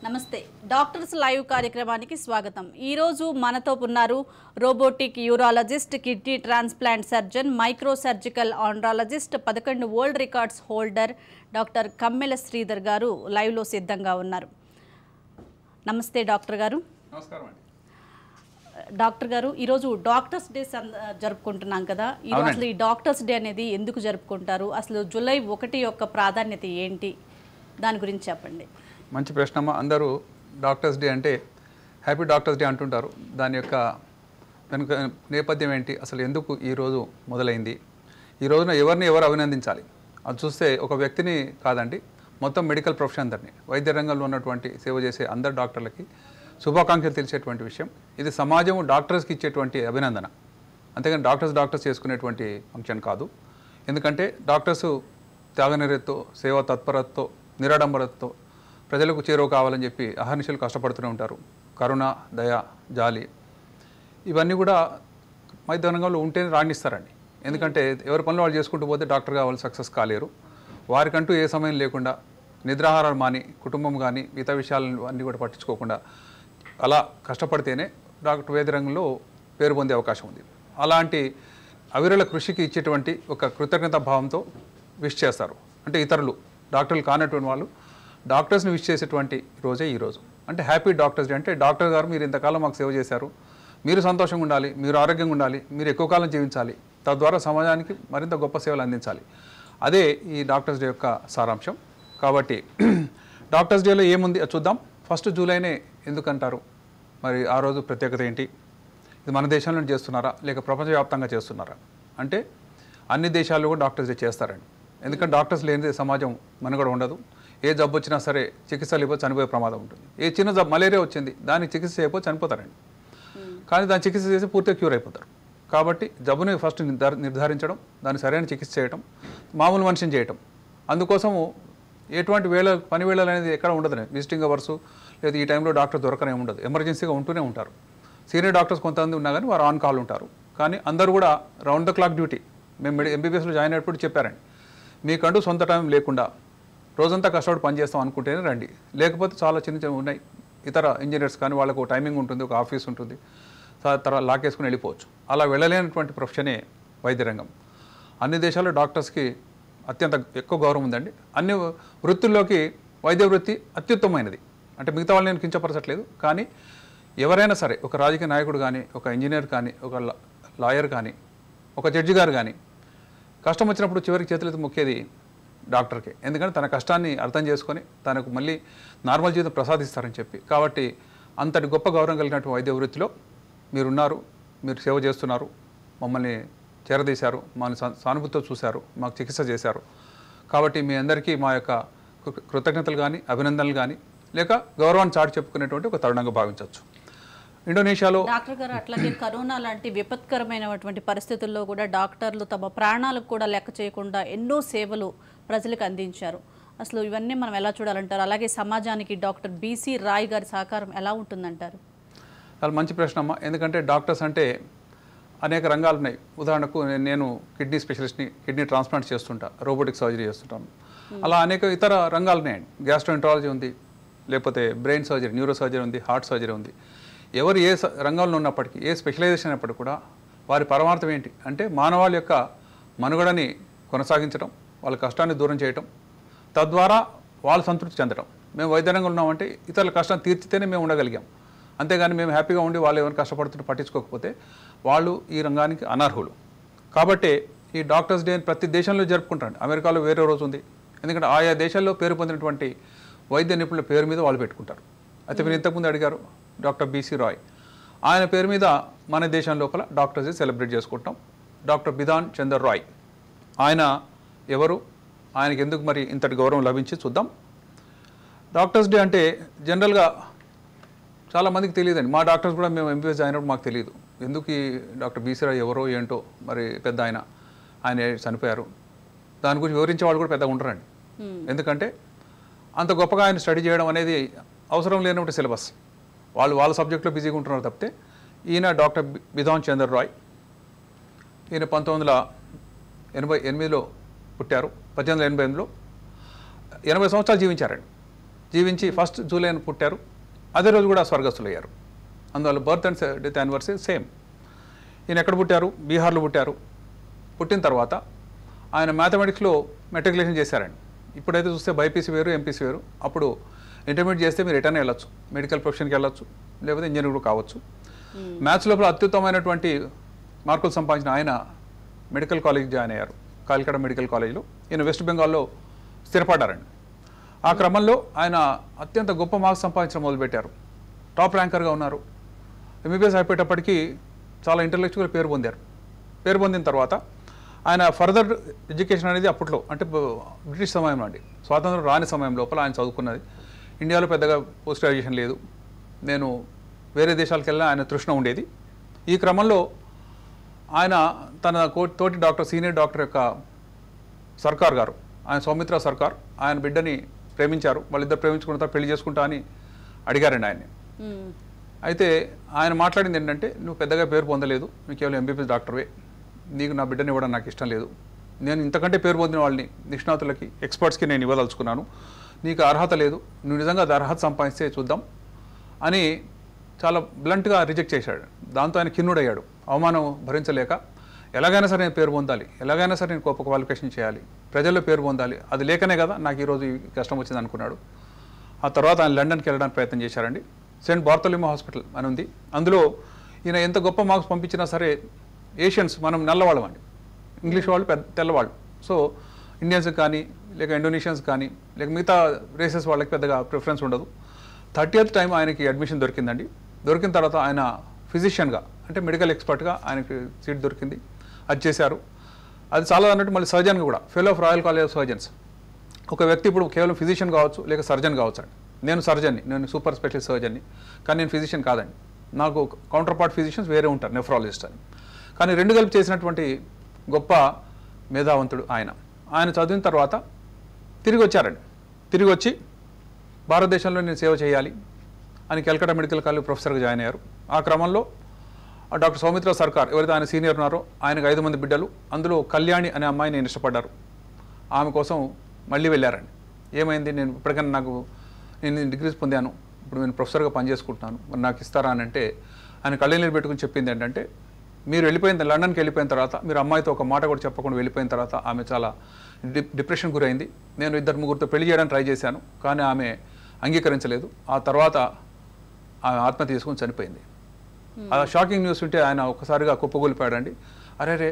నమస్తే doctors live కార్యక్రమానికి స్వాగతం. ఈరోజు మనతో ఉన్నారు robotic urologist, kidney transplant surgeon, micro surgical andrologist, 11 world records holder doctor Kammela Sridhar గారు లైవ్లో సిద్ధంగా ఉన్నారు. నమస్తే డాక్టర్ గారు. నమస్కారం అండి. డాక్టర్ గారు, ఈరోజు డాక్టర్స్ డే జరుపుకుంటున్నాం కదా. ఈరోజు అసలు ఈ డాక్టర్స్ డే అనేది ఎందుకు జరుపుకుంటారు? అసలు జూలై 1 యొక్క ప్రాధాన్యత ఏంటి? దాని గురించి చెప్పండి. మంచి ప్రశ్నమ్మ. అందరూ డాక్టర్స్ డే అంటే హ్యాపీ డాక్టర్స్ డే అంటుంటారు. దాని యొక్క వెనుక నేపథ్యం ఏంటి, అసలు ఎందుకు ఈరోజు మొదలైంది, ఈ రోజున ఎవరు అభినందించాలి? అది చూస్తే ఒక వ్యక్తిని కాదండి, మొత్తం మెడికల్ ప్రొఫెషన్ అందరినీ, వైద్య రంగంలో ఉన్నటువంటి సేవ చేసే అందరు డాక్టర్లకి శుభాకాంక్షలు తెలిసేటువంటి విషయం. ఇది సమాజం డాక్టర్స్కి ఇచ్చేటువంటి అభినందన, అంతేగాని డాక్టర్స్ చేసుకునేటువంటి ఫంక్షన్ కాదు. ఎందుకంటే డాక్టర్స్ త్యాగనిరతో, సేవా తత్పరతతో, నిరాడంబరతతో ప్రజలకు చేరువ కావాలని చెప్పి అహర్నిశలు కష్టపడుతూనే ఉంటారు. కరుణ, దయ, జాలి ఇవన్నీ కూడా వైద్య రంగంలో ఉంటేనే రాణిస్తారండి. ఎందుకంటే ఎవరి పనులు వాళ్ళు చేసుకుంటూ పోతే డాక్టర్ కావాలి సక్సెస్ కాలేరు. వారికంటూ ఏ సమయం లేకుండా నిద్రాహారాలు మాని, కుటుంబం కానీ మిగతా విషయాలను అన్నీ కూడా పట్టించుకోకుండా అలా కష్టపడితేనే డాక్టర్ వైద్య రంగంలో పేరు పొందే అవకాశం ఉంది. అలాంటి అవిరళ కృషికి ఇచ్చేటువంటి ఒక కృతజ్ఞతా భావంతో విష్ చేస్తారు. అంటే ఇతరులు డాక్టర్లు కానటువంటి వాళ్ళు డాక్టర్స్ని విష్ చేసేటువంటి రోజే ఈరోజు. అంటే హ్యాపీ డాక్టర్స్ డే. అంటే డాక్టర్ గారు మీరు ఇంతకాలం మాకు సేవ చేశారు, మీరు సంతోషంగా ఉండాలి, మీరు ఆరోగ్యంగా ఉండాలి, మీరు ఎక్కువ కాలం జీవించాలి, తద్వారా సమాజానికి మరింత గొప్ప సేవలు అందించాలి. అదే ఈ డాక్టర్స్ డే యొక్క సారాంశం. కాబట్టి డాక్టర్స్ డేలో ఏముంది చూద్దాం. ఫస్ట్ జూలైనే ఎందుకంటారు, మరి ఆ రోజు ప్రత్యేకత ఏంటి? ఇది మన దేశంలో చేస్తున్నారా లేక ప్రపంచవ్యాప్తంగా చేస్తున్నారా అంటే అన్ని దేశాల్లో కూడా డాక్టర్స్ డే చేస్తారండి. ఎందుకంటే డాక్టర్స్ లేనిదే సమాజం మనుగడ ఉండదు. ఏ జబ్బు వచ్చినా సరే చికిత్స లేకపోతే చనిపోయే ప్రమాదం ఉంటుంది. ఏ చిన్న జబ్బు, మలేరియా వచ్చింది, దానికి చికిత్స చేయకపోతే చనిపోతారండి. కానీ దాన్ని చికిత్స చేసి పూర్తిగా క్యూర్ అయిపోతారు. కాబట్టి జబ్బుని ఫస్ట్ నిర్ధారించడం, దాన్ని సరైన చికిత్స చేయటం, మామూలు మనిషిని చేయటం. అందుకోసము ఎటువంటి పని వేళలు అనేది ఎక్కడ ఉండదు. విజిటింగ్ అవర్సు లేదా ఈ టైంలో డాక్టర్ దొరకనే ఉండదు. ఎమర్జెన్సీగా ఉంటూనే ఉంటారు. సీనియర్ డాక్టర్స్ కొంతమంది ఉన్నా కానీ వారు ఆన్ కాల్ ఉంటారు. కానీ అందరూ కూడా రౌండ్ ద క్లాక్ డ్యూటీ. మేము ఎంబీబీఎస్లో జాయిన్ అయినప్పుడు చెప్పారండి, మీకంటూ సొంత టైం లేకుండా రోజంతా కష్టపడి పనిచేస్తాం అనుకుంటేనే రండి, లేకపోతే చాలా చిన్న ఉన్నాయి ఇతర ఇంజనీర్స్ కానీ వాళ్ళకు టైమింగ్ ఉంటుంది, ఒక ఆఫీస్ ఉంటుంది, తర్వాత లాకేసుకుని వెళ్ళిపోవచ్చు. అలా వెళ్ళలేనటువంటి ప్రొఫెషనే వైద్య రంగం. అన్ని దేశాల్లో డాక్టర్స్కి అత్యంత ఎక్కువ గౌరవం ఉందండి. అన్ని వృత్తుల్లోకి వైద్య వృత్తి అత్యుత్తమైనది. అంటే మిగతా వాళ్ళు నేను కించపరచట్లేదు, కానీ ఎవరైనా సరే, ఒక రాజకీయ నాయకుడు కానీ, ఒక ఇంజనీర్ కానీ, ఒక లాయర్ కానీ, ఒక జడ్జి గారు కానీ కష్టం వచ్చినప్పుడు చివరికి చేతులెత్తి మొక్కేది డాక్టర్కే. ఎందుకంటే తన కష్టాన్ని అర్థం చేసుకొని తనకు మళ్ళీ నార్మల్ జీవితం ప్రసాదిస్తారని చెప్పి. కాబట్టి అంతటి గొప్ప గౌరవం కలిగినటువంటి వైద్య వృత్తిలో మీరున్నారు, మీరు సేవ చేస్తున్నారు, మమ్మల్ని చేరదీశారు, మమ్మల్ని సానుభూతితో చూశారు, మాకు చికిత్స చేశారు. కాబట్టి మీ అందరికీ మా యొక్క కృతజ్ఞతలు కానీ, అభినందనలు కానీ, లేక గౌరవాన్ని చాటి చెప్పుకునేటువంటి ఒక తరుణంగా భావించవచ్చు. ఇండోనేషియాలో డాక్టర్ గారు, అట్లాగే కరోనా లాంటి విపత్కరమైనటువంటి పరిస్థితుల్లో కూడా డాక్టర్లు తమ ప్రాణాలకు కూడా లెక్క చేయకుండా ఎన్నో సేవలు ప్రజలకు అందించారు. అసలు ఇవన్నీ మనం ఎలా చూడాలంటారు? అలాగే సమాజానికి డాక్టర్ బీసీ రాయ్ గారి సహకారం ఎలా ఉంటుందంటారు? చాలా మంచి ప్రశ్న అమ్మ. ఎందుకంటే డాక్టర్స్ అంటే అనేక రంగాలు ఉన్నాయి. ఉదాహరణకు నేను కిడ్నీ స్పెషలిస్ట్ని, కిడ్నీ ట్రాన్స్ప్లాంట్ చేస్తుంటా, రోబోటిక్ సర్జరీ చేస్తుంటాను. అలా అనేక ఇతర రంగాలు ఉన్నాయండి. గ్యాస్ట్రోఎంట్రాలజీ ఉంది, లేకపోతే బ్రెయిన్ సర్జరీ, న్యూరో సర్జరీ ఉంది, హార్ట్ సర్జరీ ఉంది. ఎవరు ఏ రంగంలో ఉన్నప్పటికీ, ఏ స్పెషలైజేషన్ అయినప్పటికీ కూడా వారి పరమార్థం ఏంటి అంటే మానవాళి యొక్క మనుగడని కొనసాగించడం, వాళ్ళ కష్టాన్ని దూరం చేయటం, తద్వారా వాళ్ళు సంతృప్తి చెందడం. మేము వైద్య రంగంలో ఉన్నామంటే ఇతరుల కష్టాన్ని తీర్చితేనే మేము ఉండగలిగాం. అంతేగాని మేము హ్యాపీగా ఉండి వాళ్ళు ఎవరు కష్టపడుతుంటే పట్టించుకోకపోతే వాళ్ళు ఈ రంగానికి అనర్హులు. కాబట్టి ఈ డాక్టర్స్ డే ప్రతి దేశంలో జరుపుకుంటారండి. అమెరికాలో వేరే రోజు ఉంది, ఎందుకంటే ఆయా దేశాల్లో పేరు పొందినటువంటి వైద్య నిపుణుల పేరు మీద వాళ్ళు పెట్టుకుంటారు. అయితే మీరు ఇంతకుముందు అడిగారు డాక్టర్ బీసీ రాయ్, ఆయన పేరు మీద మన దేశం లోపల డాక్టర్స్ డే సెలబ్రేట్ చేసుకుంటాం. డాక్టర్ బిధాన్ చందర్ రాయ్ ఆయన ఎవరు, ఆయనకి ఎందుకు మరి ఇంతటి గౌరవం లభించి చూద్దాం. డాక్టర్స్ డే అంటే జనరల్గా చాలామందికి తెలియదండి. మా డాక్టర్స్ కూడా మేము ఎంబీబీఎస్ అయినప్పుడు మాకు తెలియదు ఎందుకు ఈ డాక్టర్ బీసీ రాయ్ ఎవరో ఏంటో. మరి పెద్ద ఆయన చనిపోయారు, దాని గురించి వివరించే వాళ్ళు కూడా పెద్దగా ఉంటారండి. ఎందుకంటే అంత గొప్పగా ఆయన స్టడీ చేయడం అనేది అవసరం లేనటువంటి సిలబస్. వాళ్ళ సబ్జెక్ట్లో బిజీగా ఉంటున్నారు తప్పితే. ఈయన డాక్టర్ బిధాన్ చందర్ రాయ్, ఈయన 1988లో పుట్టారు. 1888లో 80 సంవత్సరాలు జీవించారండి. జీవించి 1 జూలైని పుట్టారు. అదే రోజు కూడా స్వర్గస్థులు అయ్యారు. అందువల్ల birth and death anniversary same. ఈయన ఎక్కడ పుట్టారు? బీహార్లో పుట్టారు. పుట్టిన తర్వాత ఆయన మ్యాథమెటిక్స్లో మెట్రికులేషన్ చేశారండి. ఇప్పుడైతే చూస్తే బైపీసీ వేరు, ఎంపీసీ వేరు. అప్పుడు ఇంటర్మీడియట్ చేస్తే మీరు రిటర్న్ వెళ్ళొచ్చు, మెడికల్ ప్రొఫెషన్కి వెళ్ళొచ్చు, లేకపోతే ఇంజనీర్ కూడా కావచ్చు. మ్యాథ్స్ లోపల అత్యుత్తమైనటువంటి మార్కులు సంపాదించిన ఆయన మెడికల్ కాలేజ్ జాయిన్ అయ్యారు, కాలికట మెడికల్ కాలేజ్లో. ఈయన వెస్ట్ బెంగాల్లో స్థిరపడ్డారండి. ఆ క్రమంలో ఆయన అత్యంత గొప్ప మార్క్స్ సంపాదించడం మొదలుపెట్టారు. టాప్ ర్యాంకర్గా ఉన్నారు. ఎంబీబీఎస్ అయిపోయేటప్పటికీ చాలా ఇంటలెక్చువల్ పేరు పొందారు. పేరు పొందిన తర్వాత ఆయన ఫర్దర్ ఎడ్యుకేషన్ అనేది అప్పట్లో అంటే బ్రిటిష్ సమయంలో అండి, స్వాతంత్రం రాని సమయం లోపల ఆయన చదువుకున్నది. ఇండియాలో పెద్దగా పోస్ట్ గ్రాడ్యుయేషన్ లేదు. నేను వేరే దేశాలకు వెళ్ళినా ఆయన తృష్ణ ఉండేది. ఈ క్రమంలో ఆయన తన తోటి డాక్టర్, సీనియర్ డాక్టర్ యొక్క సర్కార్ గారు, ఆయన సౌమిత్ర సర్కార్, ఆయన బిడ్డని ప్రేమించారు. వాళ్ళిద్దరు ప్రేమించుకున్న తర్వాత పెళ్లి చేసుకుంటా అని అడిగారండి ఆయన్ని. అయితే ఆయన మాట్లాడింది ఏంటంటే, నువ్వు పెద్దగా పేరు పొందలేదు, నువ్వు కేవలం ఎంబీబీఎస్ డాక్టర్వే, నీకు నా బిడ్డని ఇవ్వడం నాకు ఇష్టం లేదు. నేను ఇంతకంటే పేరు పొందిన వాళ్ళని, నిష్ణాతులకి, ఎక్స్పర్ట్స్కి నేను ఇవ్వదలుచుకున్నాను. నీకు అర్హత లేదు, నువ్వు నిజంగా అది అర్హత సంపాదిస్తే చూద్దాం అని చాలా బ్లంట్గా రిజెక్ట్ చేశాడు. దాంతో ఆయన ఖిన్నుడయ్యాడు. అవమానం భరించలేక ఎలాగైనా సరే నేను పేరు పొందాలి, ఎలాగైనా సరే నేను గొప్ప క్వాలిఫికేషన్ చేయాలి, ప్రజల్లో పేరు పొందాలి, అది లేకనే కదా నాకు ఈరోజు ఈ కష్టం వచ్చింది అనుకున్నాడు. ఆ తర్వాత ఆయన లండన్కి వెళ్ళడానికి ప్రయత్నం చేశారండి. సెయింట్ బార్తలోమెవ్ హాస్పిటల్ అని ఉంది. అందులో ఈయన ఎంత గొప్ప మార్క్స్ పంపించినా సరే ఏషియన్స్, మనం నల్లవాళ్ళం అండి, ఇంగ్లీష్ వాళ్ళు తెల్లవాళ్ళు. సో ఇండియన్స్ కానీ లేక ఇండోనేషియన్స్ కానీ లేక మిగతా రేసెస్ వాళ్ళకి పెద్దగా ప్రిఫరెన్స్ ఉండదు. 30th టైం ఆయనకి అడ్మిషన్ దొరికిందండి. దొరికిన తర్వాత ఆయన ఫిజిషియన్గా అంటే మెడికల్ ఎక్స్పర్ట్గా ఆయనకి సీట్ దొరికింది. అది చేశారు. అది చాలా అన్నట్టు మళ్ళీ సర్జన్గా కూడా, fellow of royal college of surgeons. ఒక వ్యక్తి ఇప్పుడు కేవలం ఫిజిషియన్ కావచ్చు లేక సర్జన్ కావచ్చు అండి. నేను సర్జన్ని, నేను సూపర్ స్పెషలిస్ట్ సర్జన్ని, కానీ నేను ఫిజిషియన్ కాదండి. నాకు కౌంటర్ పార్ట్ ఫిజిషియన్స్ వేరే ఉంటారు, నెఫ్రాలజిస్ట్ అని. కానీ రెండు కలిపి చేసినటువంటి గొప్ప మేధావంతుడు ఆయన. ఆయన చదివిన తర్వాత తిరిగి వచ్చారండి. తిరిగి వచ్చి భారతదేశంలో నేను సేవ చేయాలి అని కలకత్తా మెడికల్ కాలేజ్ ప్రొఫెసర్గా జాయిన్ అయ్యారు. ఆ క్రమంలో డాక్టర్ సౌమిత్ర సర్కార్ ఎవరైతే ఆయన సీనియర్ ఉన్నారో, ఆయనకు 5 మంది బిడ్డలు, అందులో కళ్యాణి అనే అమ్మాయి నేను ఇష్టపడ్డారు. ఆమె కోసం మళ్ళీ వెళ్ళారండి. ఏమైంది, నేను ఇప్పటికైనా నేను డిగ్రీస్ పొందాను, ఇప్పుడు నేను ప్రొఫెసర్గా పనిచేసుకుంటున్నాను, మరి నాకు ఇస్తారా అని అంటే ఆయన కళ్ళనీళ్ళు పెట్టుకుని చెప్పింది ఏంటంటే, మీరు లండన్కి వెళ్ళిపోయిన తర్వాత, మీరు అమ్మాయితో ఒక మాట కూడా చెప్పకుండా వెళ్ళిపోయిన తర్వాత ఆమె చాలా డిప్రెషన్ గురైంది. నేను 2-3 పెళ్లి చేయడానికి ట్రై చేశాను, కానీ ఆమె అంగీకరించలేదు. ఆ తర్వాత ఆమె ఆత్మహత్య చేసుకుని చనిపోయింది. ఆ షాకింగ్ న్యూస్ ఉంటే ఆయన ఒక్కసారిగా కుప్పగొలిపాడండి. అరే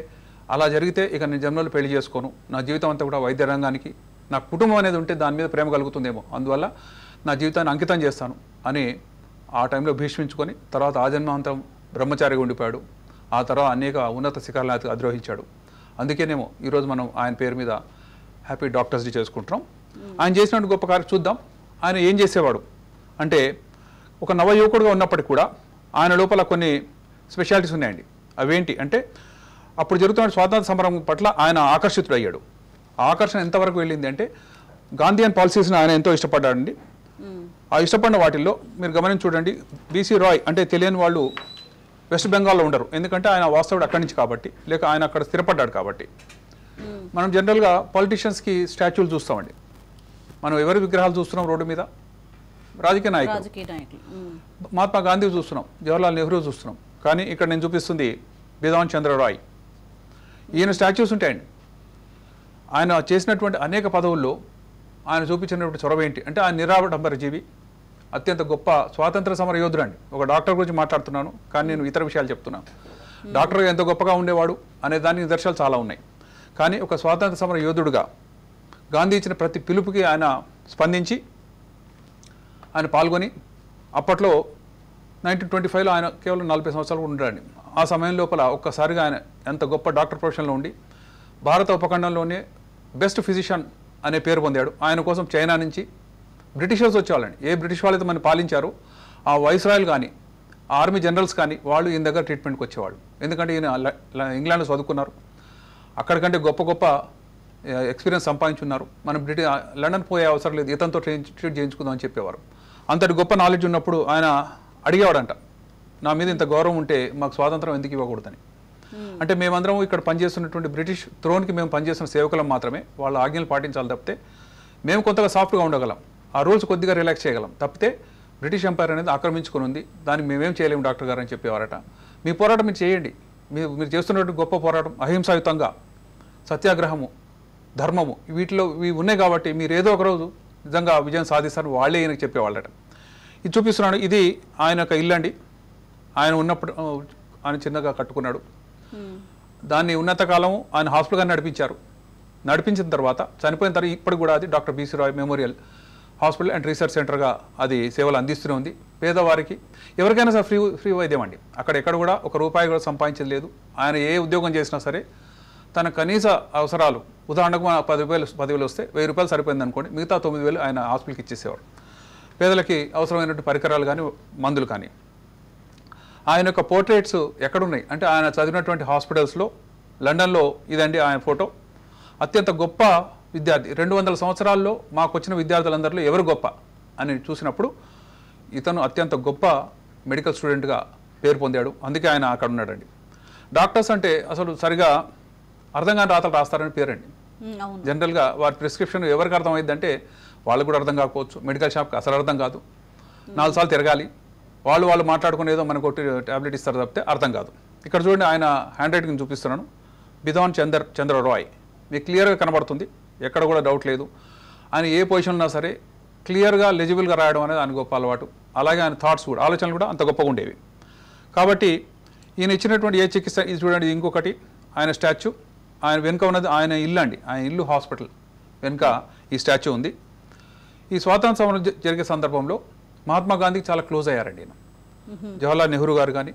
అలా జరిగితే ఇక నేను జన్మలో పెళ్లి చేసుకోను, నా జీవితం అంతా కూడా వైద్య రంగానికి, నా కుటుంబం అనేది ఉంటే దాని మీద ప్రేమ కలుగుతుందేమో, అందువల్ల నా జీవితాన్ని అంకితం చేస్తాను అని ఆ టైంలో భీష్మించుకొని తర్వాత ఆజన్మాంతరం బ్రహ్మచారిగా ఉండిపోయాడు. ఆ తర్వాత అనేక ఉన్నత శిఖరాలను అధిరోహించాడు. అందుకేనేమో ఈరోజు మనం ఆయన పేరు మీద హ్యాపీ డాక్టర్స్ డే చేసుకుంటున్నాం. ఆయన చేసినట్టు గొప్ప కార్యం చూద్దాం. ఆయన ఏం చేసేవాడు అంటే, ఒక నవయువకుడుగా ఉన్నప్పటికీ కూడా ఆయన లోపల కొన్ని స్పెషాలిటీస్ ఉన్నాయండి. అవేంటి అంటే, అప్పుడు జరుగుతున్న స్వాతంత్ర సమరం పట్ల ఆయన ఆకర్షితుడయ్యాడు. ఆ ఆకర్షణ ఎంతవరకు వెళ్ళింది అంటే, గాంధీయన్ పాలసీస్ని ఆయన ఎంతో ఇష్టపడ్డాడండి. ఆ ఇష్టపడిన వాటిల్లో మీరు గమనించి చూడండి, బీసీ రాయ్ అంటే తెలియని వాళ్ళు వెస్ట్ బెంగాల్లో ఉండరు, ఎందుకంటే ఆయన వాస్తవుడు అక్కడి నుంచి కాబట్టి, లేక ఆయన అక్కడ స్థిరపడ్డాడు కాబట్టి. మనం జనరల్గా పొలిటీషియన్స్కి స్టాచ్యూలు చూస్తామండి. మనం ఎవరి విగ్రహాలు చూస్తున్నాం రోడ్డు మీద? రాజకీయ నాయకులు. మహాత్మా గాంధీ చూస్తున్నాం, జవహర్లాల్ నెహ్రూ చూస్తున్నాం, కానీ ఇక్కడ నేను చూపిస్తుంది బిధాన్ చంద్ర రాయ్. ఈయన స్టాచ్యూస్ ఉంటాయండి. ఆయన చేసినటువంటి అనేక పదవుల్లో ఆయన చూపించినటువంటి చొరవ ఏంటి అంటే, ఆయన నిరాడంబర జీవి, అత్యంత గొప్ప స్వాతంత్ర సమర యోధుడు అండి. ఒక డాక్టర్ గురించి మాట్లాడుతున్నాను, కానీ నేను ఇతర విషయాలు చెప్తున్నాను. డాక్టర్గా ఎంత గొప్పగా ఉండేవాడు అనే దానికి నిదర్శనాలు చాలా ఉన్నాయి. కానీ ఒక స్వాతంత్ర సమర యోధుడుగా గాంధీ ఇచ్చిన ప్రతి పిలుపుకి ఆయన స్పందించి ఆయన పాల్గొని, అప్పట్లో 1925లో ఆయన కేవలం 40 సంవత్సరాలు ఉండాడండి. ఆ సమయం లోపల ఒక్కసారిగా ఆయన ఎంత గొప్ప డాక్టర్ ప్రొఫెషన్లో ఉండి భారత ఉపఖండంలోనే బెస్ట్ ఫిజిషియన్ అనే పేరు పొందాడు. ఆయన కోసం చైనా నుంచి బ్రిటిషర్స్ వచ్చేవాళ్ళండి. ఏ బ్రిటిష్ వాళ్ళైతే మనం పాలించారో ఆ వైస్రాయల్ కానీ ఆర్మీ జనరల్స్ కానీ వాళ్ళు ఈయన దగ్గర ట్రీట్మెంట్కి వచ్చేవాళ్ళు. ఎందుకంటే ఈయన ఇంగ్లాండ్లో చదువుకున్నారు, అక్కడికంటే గొప్ప గొప్ప ఎక్స్పీరియన్స్ సంపాదించున్నారు. మనం లండన్ పోయే అవసరం లేదు, ఇతనితో ట్రీట్ చేయించుకుందాం అని చెప్పేవారు. అంతటి గొప్ప నాలెడ్జ్ ఉన్నప్పుడు ఆయన అడిగేవాడంట, నా మీద ఇంత గౌరవం ఉంటే మాకు స్వాతంత్రం ఎందుకు ఇవ్వకూడదని. అంటే మేమందరం ఇక్కడ పనిచేస్తున్నటువంటి బ్రిటిష్ థ్రోన్కి మేము పనిచేస్తున్న సేవకులం మాత్రమే, వాళ్ళ ఆజ్ఞలు పాటించాలి తప్పితే మేము కొంతగా సాఫ్ట్గా ఉండగలం. ఆ రూల్స్ కొద్దిగా రిలాక్స్ చేయగలం. తప్పితే బ్రిటిష్ ఎంపైర్ అనేది ఆక్రమించుకుని ఉంది, దానికి మేమేం చేయలేము డాక్టర్ గారు అని చెప్పేవారట. మీ పోరాటం మీరు చేయండి, మీరు చేస్తున్నటువంటి గొప్ప పోరాటం అహింసాయుతంగా, సత్యాగ్రహము, ధర్మము, వీటిలో ఇవి ఉన్నాయి కాబట్టి మీరు ఏదో ఒక రోజు నిజంగా విజయం సాధిస్తారని వాళ్ళే ఈయనకి చెప్పేవాళ్ళట. ఇది చూపిస్తున్నాడు. ఇది ఆయన యొక్క ఇల్లు అండి. ఆయన ఉన్నప్పుడు ఆయన చిన్నగా కట్టుకున్నాడు. దాన్ని ఉన్నతకాలం ఆయన హాస్పిటల్గా నడిపించారు. నడిపించిన తర్వాత చనిపోయిన తర్వాత ఇప్పటికి కూడా అది doctor BC Roy memorial hospital and research సెంటర్గా అది సేవలు అందిస్తూనే ఉంది. పేదవారికి ఎవరికైనా సరే ఫ్రీ వైద్యం అండి. అక్కడ ఎక్కడ కూడా ఒక రూపాయి కూడా సంపాదించేది లేదు. ఆయన ఏ ఉద్యోగం చేసినా సరే తన కనీస అవసరాలు, ఉదాహరణకు 10,000 వస్తే 1,000 రూపాయలు సరిపోయింది అనుకోండి, మిగతా 9,000 ఆయన హాస్పిటల్కి ఇచ్చేసేవాడు. పేదలకి అవసరమైనటువంటి పరికరాలు కానీ మందులు కానీ. ఆయన యొక్క పోర్ట్రేట్స్ ఎక్కడున్నాయి అంటే ఆయన చదివినటువంటి హాస్పిటల్స్లో లండన్లో ఇదండి ఆయన ఫోటో. అత్యంత గొప్ప విద్యార్థి, 200 సంవత్సరాల్లో మాకు వచ్చిన విద్యార్థులందరిలో ఎవరు గొప్ప అని చూసినప్పుడు ఇతను అత్యంత గొప్ప మెడికల్ స్టూడెంట్గా పేరు పొందాడు. అందుకే ఆయన అక్కడ ఉన్నాడండి. డాక్టర్స్ అంటే అసలు సరిగా అర్థం కాని రాతలు రాస్తారని పేరండి. జనరల్గా వారి ప్రిస్క్రిప్షన్ ఎవరికి అర్థమైందంటే వాళ్ళకు కూడా అర్థం కాకపోవచ్చు, మెడికల్ షాప్కి అసలు అర్థం కాదు, 4 సార్లు తిరగాలి, వాళ్ళు మాట్లాడుకునేదో మనకు ఒకటి ట్యాబ్లెట్ ఇస్తారు తప్పితే అర్థం కాదు. ఇక్కడ చూడండి ఆయన హ్యాండ్ రైటింగ్ చూపిస్తున్నాను. బిధాన్ చంద్ర రాయ్ మీకు క్లియర్గా కనబడుతుంది, ఎక్కడ కూడా డౌట్ లేదు. ఆయన ఏ పొజిషన్ ఉన్నా సరే క్లియర్గా లెజిబుల్గా రాయడం అనేది ఆయన గొప్ప అలవాటు. అలాగే ఆయన థాట్స్ కూడా, ఆలోచనలు కూడా అంత గొప్పగా ఉండేవి. కాబట్టి ఈయన ఇచ్చినటువంటి ఏ చికిత్స, ఇది చూడండి ఇంకొకటి ఆయన స్టాచ్యూ. ఆయన వెనుక ఉన్నది ఆయన ఇల్లు అండి. ఆయన ఇల్లు హాస్పిటల్ వెనుక ఈ స్టాచ్యూ ఉంది. ఈ స్వాతంత్ర సమరం జరిగే సందర్భంలో మహాత్మా గాంధీకి చాలా క్లోజ్ అయ్యారండి ఈయన. జవహర్లాల్ నెహ్రూ గారు కానీ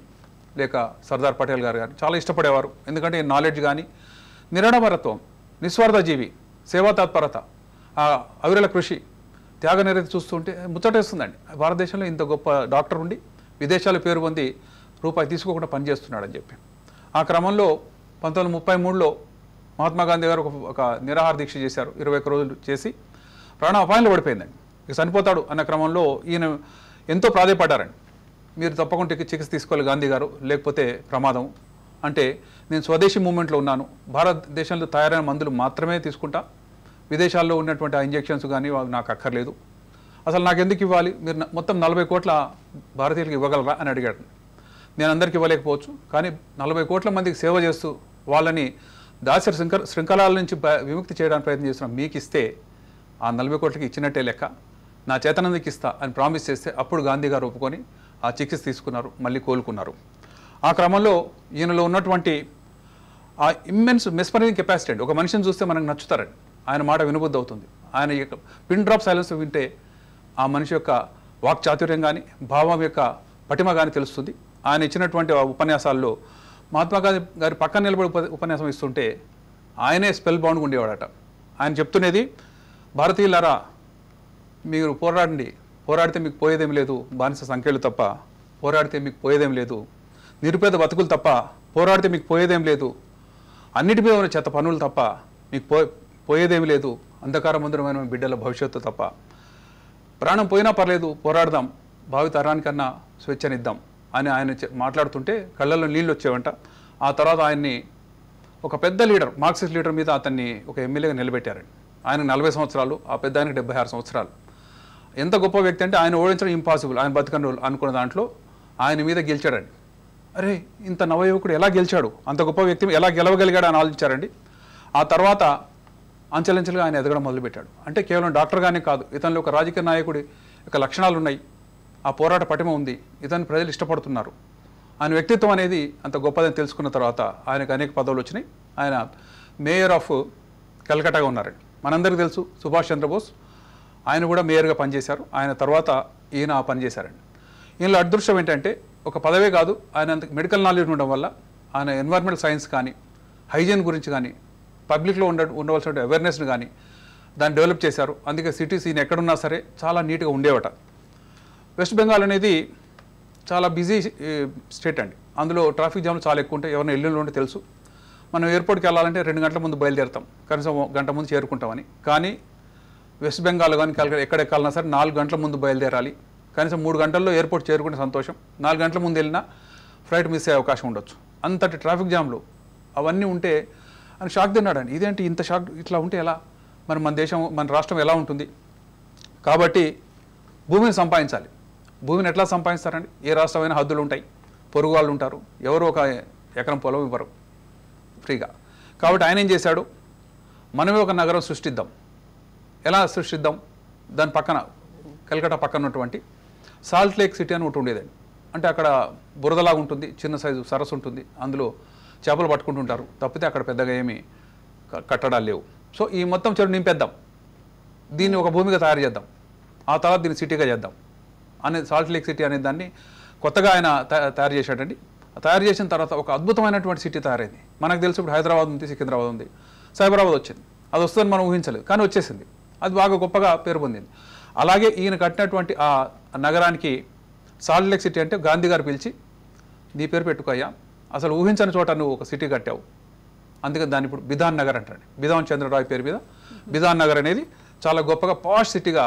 లేక సర్దార్ పటేల్ గారు కానీ చాలా ఇష్టపడేవారు. ఎందుకంటే నాలెడ్జ్ కానీ, నిరాడంబరత్వం, నిస్వార్థ జీవి, సేవా తత్పరత, ఆ అవిరళ కృషి, త్యాగనిరతి చూస్తుంటే ముచ్చటేస్తుందండి. భారతదేశంలో ఇంత గొప్ప డాక్టర్ ఉండి విదేశాల పేరు పొంది రూపాయి తీసుకోకుండా పనిచేస్తున్నాడని చెప్పి. ఆ క్రమంలో 1933లో మహాత్మా గాంధీ గారు ఒక నిరాహార దీక్ష చేశారు. 21 రోజులు చేసి ప్రాణ అపాయంలో పడిపోయిందండి. ఇక చనిపోతాడు అన్న క్రమంలో ఈయన ఎంతో ప్రాధాయపడ్డారండి. మీరు తప్పకుండా చికిత్స తీసుకోవాలి గాంధీ గారు, లేకపోతే ప్రమాదం. అంటే నేను స్వదేశీ మూవ్మెంట్లో ఉన్నాను, భారతదేశంలో తయారైన మందులు మాత్రమే తీసుకుంటా, విదేశాల్లో ఉన్నటువంటి ఆ ఇంజెక్షన్స్ కానీ నాకు అక్కర్లేదు, అసలు నాకు ఎందుకు ఇవ్వాలి, మీరు మొత్తం 40 కోట్ల భారతీయులకు ఇవ్వగలరా అని అడిగాడు. నేను అందరికి ఇవ్వలేకపోవచ్చు, కానీ 40 కోట్ల మందికి సేవ చేస్తూ వాళ్ళని దాస్య శృంఖలాల నుంచి విముక్తి చేయడానికి ప్రయత్నం చేస్తున్నాం, మీకు ఇస్తే ఆ 40 కోట్లకి ఇచ్చినట్టే లెక్క, నా చేతనందుకు ఇస్తా అని ప్రామిస్ చేస్తే అప్పుడు గాంధీ గారు ఒప్పుకొని ఆ చికిత్స తీసుకున్నారు, మళ్ళీ కోలుకున్నారు. ఆ క్రమంలో ఈయనలో ఉన్నటువంటి ఆ ఇమ్మెన్స్ మెస్మరైజింగ్ కెపాసిటీ అండి. ఒక మనిషిని చూస్తే మనకు నచ్చుతారండి, ఆయన మాట వినబుద్ధి అవుతుంది. ఆయన యొక్క పిన్ డ్రాప్ సైలెన్స్ వింటే ఆ మనిషి యొక్క వాక్ చాతుర్యం కానీ, భావం యొక్క పటిమ కానీ తెలుస్తుంది. ఆయన ఇచ్చినటువంటి ఉపన్యాసాల్లో మహాత్మా గాంధీ గారి పక్కన నిలబడి ఉపన్యాసం ఇస్తుంటే ఆయనే స్పెల్ బౌండ్గా ఉండేవాడట. ఆయన చెప్తున్నది, భారతీయులారా మీరు పోరాడండి, పోరాడితే మీకు పోయేదేం లేదు, బానిస సంఖ్యలు తప్ప పోరాడితే మీకు పోయేదేం లేదు, నిరుపేద బతుకులు తప్ప పోరాడితే మీకు పోయేదేం లేదు, అన్నిటి మీద ఉన్న చెత్త పనులు తప్ప మీకు పోయేదేమి లేదు, అంధకారమందురమైన బిడ్డల భవిష్యత్తు తప్ప, ప్రాణం పోయినా పర్లేదు పోరాడదాం, భావి తరానికన్నా స్వేచ్ఛనిద్దాం అని ఆయన మాట్లాడుతుంటే కళ్ళల్లో నీళ్ళు వచ్చేవంట. ఆ తర్వాత ఆయన్ని ఒక పెద్ద లీడర్, మార్క్సిస్ట్ లీడర్ మీద అతన్ని ఒక ఎమ్మెల్యేగా నిలబెట్టారండి. ఆయనకు 40 సంవత్సరాలు, ఆ పెద్ద ఆయనకు 76 సంవత్సరాలు. ఎంత గొప్ప వ్యక్తి అంటే ఆయన ఓడించడం ఇంపాసిబుల్, ఆయన బతుకని రోజులు అనుకున్న దాంట్లో ఆయన మీద గెలిచాడండి. అరే ఇంత నవయువకుడు ఎలా గెలిచాడు, అంత గొప్ప వ్యక్తి ఎలా గెలవగలిగాడు అని ఆలోచించారండి. ఆ తర్వాత అంచెలంచెలుగా ఆయన ఎదగడం మొదలుపెట్టాడు. అంటే కేవలం డాక్టర్గానే కాదు, ఇతనిలో ఒక రాజకీయ నాయకుడి యొక్క లక్షణాలు ఉన్నాయి, ఆ పోరాట పటిమ ఉంది, ఇతన్ని ప్రజలు ఇష్టపడుతున్నారు. ఆయన వ్యక్తిత్వం అనేది అంత గొప్పదని తెలుసుకున్న తర్వాత ఆయనకు అనేక పదవులు వచ్చినాయి. ఆయన మేయర్ ఆఫ్ కలకట్టాగా ఉన్నారండి. మనందరికీ తెలుసు సుభాష్ చంద్రబోస్, ఆయన కూడా మేయర్గా పనిచేశారు. ఆయన తర్వాత ఈయన పనిచేశారండి. ఈయనలో అదృష్టం ఏంటంటే ఒక పదవే కాదు, ఆయన మెడికల్ నాలెడ్జ్ ఉండడం వల్ల ఆయన ఎన్వైర్మెంటల్ సైన్స్ కానీ, హైజీన్ గురించి కానీ, పబ్లిక్లో ఉండవలసిన అవేర్నెస్ని కానీ దాన్ని డెవలప్ చేశారు. అందుకే సిటీస్ ఈయన ఎక్కడున్నా సరే చాలా నీట్గా ఉండేవట. వెస్ట్ బెంగాల్ అనేది చాలా బిజీ స్టేట్ అండి. అందులో ట్రాఫిక్ జామ్లు చాలా ఎక్కువ ఉంటాయి. ఎవరైనా ఎల్లుండి ఉంటే తెలుసు. మనం ఎయిర్పోర్ట్కి వెళ్ళాలంటే 2 గంటల ముందు బయలుదేరుతాం, కనీసం 1 గంట ముందు చేరుకుంటామని. కానీ వెస్ట్ బెంగాల్ కానీ కలకత్తా ఎక్కడెక్కాలన్నా సరే 4 గంటల ముందు బయలుదేరాలి. కనీసం 3 గంటల్లో ఎయిర్పోర్ట్ చేరుకుంటే సంతోషం, 4 గంటల ముందు వెళ్ళినా ఫ్లైట్ మిస్ అయ్యే అవకాశం ఉండొచ్చు. అంతటి ట్రాఫిక్ జామ్లు అవన్నీ ఉంటే అని షాక్ తిన్నాడండి. ఇదేంటి ఇంత షాక్, ఇట్లా ఉంటే ఎలా, మరి మన దేశం మన రాష్ట్రం ఎలా ఉంటుంది. కాబట్టి భూమిని సంపాదించాలి. భూమిని ఎట్లా సంపాదిస్తారండి? ఏ రాష్ట్రమైన హద్దులు ఉంటాయి, పొరుగు వాళ్ళు ఉంటారు, ఎవరు ఒక ఎకరం పొలం ఇవ్వరు ఫ్రీగా. కాబట్టి ఆయన ఏం చేశాడు, మనమే ఒక నగరం సృష్టిద్దాం. ఎలా సృష్టిద్దాం? దాని పక్కన కలకట్టా పక్కన ఉన్నటువంటి సాల్ట్ లేక్ సిటీ అని ఒకటి ఉండేదండి. అంటే అక్కడ బురదలాగా ఉంటుంది, చిన్న సైజు సరస్సు ఉంటుంది, అందులో చేపలు పట్టుకుంటుంటారు తప్పితే అక్కడ పెద్దగా ఏమీ కట్టడాలు లేవు. సో ఈ మొత్తం చెరువు నింపేద్దాం, దీన్ని ఒక భూమిగా తయారు చేద్దాం, ఆ తర్వాత దీన్ని సిటీగా చేద్దాం అనేది సాల్ట్ లేక్ సిటీ అనే దాన్ని కొత్తగా ఆయన తయారు చేశాడండి. తయారు చేసిన తర్వాత ఒక అద్భుతమైనటువంటి సిటీ తయారైంది. మనకు తెలిసి ఇప్పుడు హైదరాబాద్ ఉంది, సికింద్రాబాద్ ఉంది, సైబరాబాద్ వచ్చింది. అది వస్తుందని మనం ఊహించలేదు, కానీ వచ్చేసింది. అది బాగా గొప్పగా పేరు పొందింది. అలాగే ఈయన కట్టినటువంటి ఆ నగరానికి సాల్ట్ లేక్ సిటీ అంటే గాంధీ గారు పిలిచి, నీ పేరు పెట్టుకోయ్యా, అసలు ఊహించని చోట నువ్వు ఒక సిటీ కట్టావు, అందుకని దాన్ని ఇప్పుడు బిధాన్ నగర్ అంటాడు. బిధాన్ చంద్రరాయ్ పేరు మీద బిధాన్ నగర్ అనేది చాలా గొప్పగా పాష్ సిటీగా